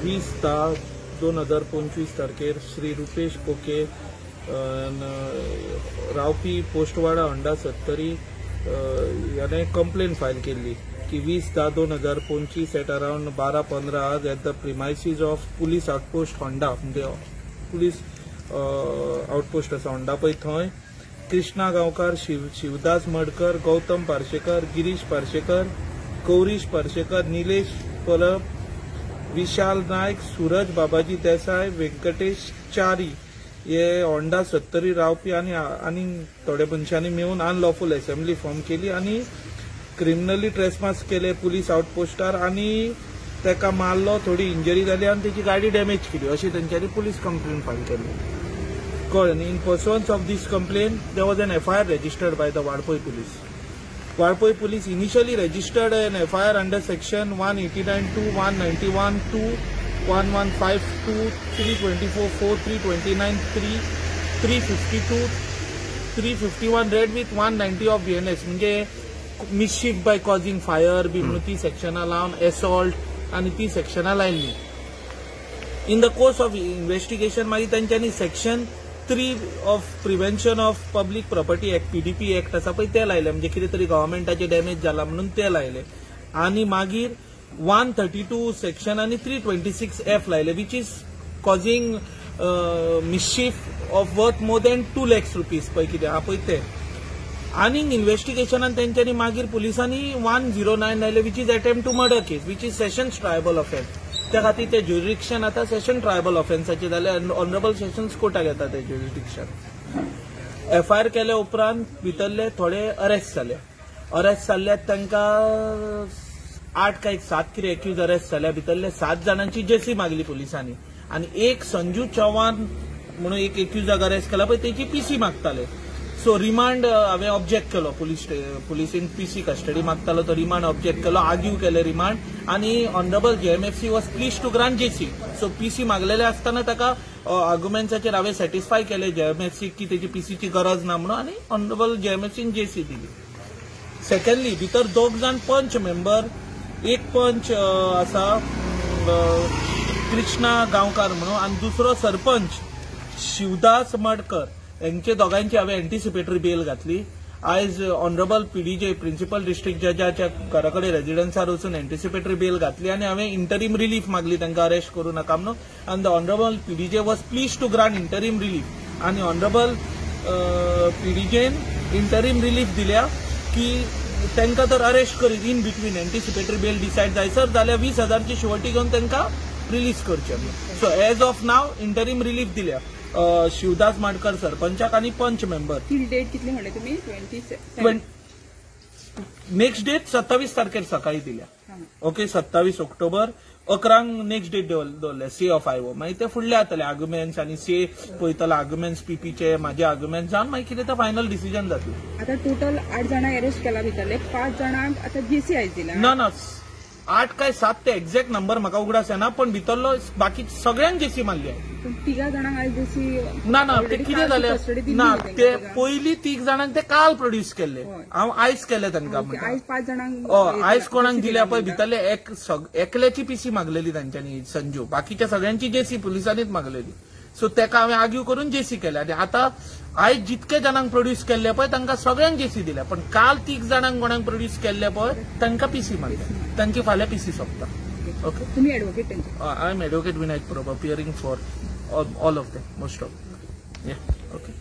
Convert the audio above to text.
20/10/2025 तारखेर श्री रुपेश कोके रावपी पोस्टवाडा अंडा 70 याने कंप्लेन फायल केली की 20/10/2025 एट अराउंड 12:15 आज at the premises of police outpost Honda म्हणजे पुलीस आउटपोस्ट आसा होंडा पळय थंय कृष्णा गांवकार, शिवदास मडकर, गौतम पार्शेकर, गिरीश पार्शेकर, गौरीश पार्शेकर, निलेश पलप, विशाल नायक, सूरज बाबाजी देसाय, वेंकटेश चारी हे होंडा 70 रावपी आनी थोडे मनशांनी मेळून अनलॉफुल असेंब्ली फॉर्म केली आणि क्रिमिनली ट्रेसपास केले पुलीस आउटपोस्टार आणि तेका मारलो, थोडी इंजरी जाली आणि त्याची गाडी डॅमेज केली अशी त्यांच्यानी पुलीस कंप्लेन फायल केली. In pursuance of this complaint, there was an FIR registered by the Wadpoi police. Wadpoi police initially registered an FIR under section 189(2), 191(2), 1152, 324(4), 329(3), 352, 351 read with 190 of BNS म्हणजे mischief by causing fire बी म्हणून ती सेक्शनां लावन assault आणि ती सेक्शनां लायल्ली. In the course of investigation मागीर तांच्यांनी section 3 of prevention of public property act PDP act आसा पळय ते लायले म्हणजे कितें तरी गव्हर्नमेंटाचे डॅमेज जाला म्हणून ते लायले आणि मागीर 132 सेक्शन आणि 326F लायले which is causing mischief of worth more than 2 lakhs rupees पळय कितें आहा पळय ते आणि इन्व्हेस्टिगेशनान तेंच्यांनी मागीर पुलिसांनी 109 लायले which is attempt to murder case which is sessions triable offence. त्या खातीर ते ज्युरिडिक्शन आता सेशन ट्रायबल ऑफेन्साचे जाले ऑनरेबल सेशन्स कोर्टाक येता ते ज्युरिडिक्शन. FIR केले उपरांत भितरले थोडे अरेस्ट जाल्यात तांकां 8 काय 7 कितें एक्यूज अरेस्ट जाल्या भितरले 7 जाणांची जेसी मागली पुलिसांनी आणि एक संजू चव्हाण म्हणून एक एक्यूजाक अरेस्ट केला पळय तेची PC मागताले. सो रिमांड हांवें ऑब्जेक्ट केलो पुलिसीन PC कस्टडी मागतालो तो रिमांड ऑब्जेक्ट केलो आर्ग्यू केले रिमांड आणि honourable JMFC was please to grant JC. So PC मागलेले असताना ताका आर्ग्युमेंट्साचेर हांवें सॅटिस्फाय केले JMFC की तेची PCची गरज ना म्हणून आणि ऑनरेबल JMFCन JC दिली. सेकंडली भितर 2 जाण पंच मेंबर एक पंच आसा कृष्णा गांवकार म्हणून आणि दुसरो सरपंच शिवदास मडकर यांचे दोगांची हांवें एंटिसिपेटरी बेल घातली. आयज ऑनरेबल PDJ प्रिन्सिपल डिस्ट्रिक्ट जजाच्या घरा कडेन रेजिडन्सार वचून एंटिसिपेटरी बेल घातली आणि हांवें इंटरीम रिलीफ मागली तांकां अरेस्ट करूं नाका म्हणून आनी the honourable PDJ was please to grant interim relief आणि ऑनरेबल PDJन इंटरीम रिलीफ दिल्या की तांकां तर अरेस्ट करीत in between anticipatory bail decide जायसर जाल्यार 20,000ची शिवटी घेवन तांकां रिलीज करचें. So as of now interim relief दिल्या शिवदास माडकर सरपंचाक आणि पंच मेंबर. डेट कितली म्हणले तुम्ही? 27 नेक्स्ट डेट 27 तारखेर सकाळी दिल्या. ओके 27 ऑक्टोबर 11 नेक्स्ट डेट दवरले से ऑफ IO. मागीर ते फुडले जातले आर्ग्युमेंट्स आणि से पळयतले आर्ग्युमेंट्स PPचे माझे आर्ग्युमेंट्स जावन मागीर कितें तें फायनल डिसिजन जातलें. आता टोटल 8 जाणांक अरेस्ट केला भितरले 5 जाणांक आता JC आयज दिला. ना 8 काय 7 ते एक्झॅक्ट नंबर म्हाका उगडास येना पण भितरलो बाकी सगळ्यांक JC मारली. 3 जाणांक आयज JC ना ते कितें जालें ना ते पयलीं 3 जाणांक ते काल प्रोड्यूस केल्ले हांव आयज केले तांकां. आयज 5 जाणांक आयज कोणाक दिल्या पळय भितरले एकल्याची PC मागलेली तांच्यांनी संजू बाकीच्या सगळ्यांची JC पुलिसांनीच मागलेली. सो तेका हांवें आर्ग्यू करून JC केले आणि आता आयज जितके जाणांक प्रोड्यूस केल्ले पळय तांकां सगळ्यांक JC दिल्या पण काल 3 जाणांक कोणाक प्रोड्यूस केल्ले पळय तांकां PC मारल्या तांची फाल्यां PC सोंपता. ओके तुम्ही एडवोकेट तांचे? I am advocate Vinayak Parab appearing for all of them most of them. Yeah. Okay.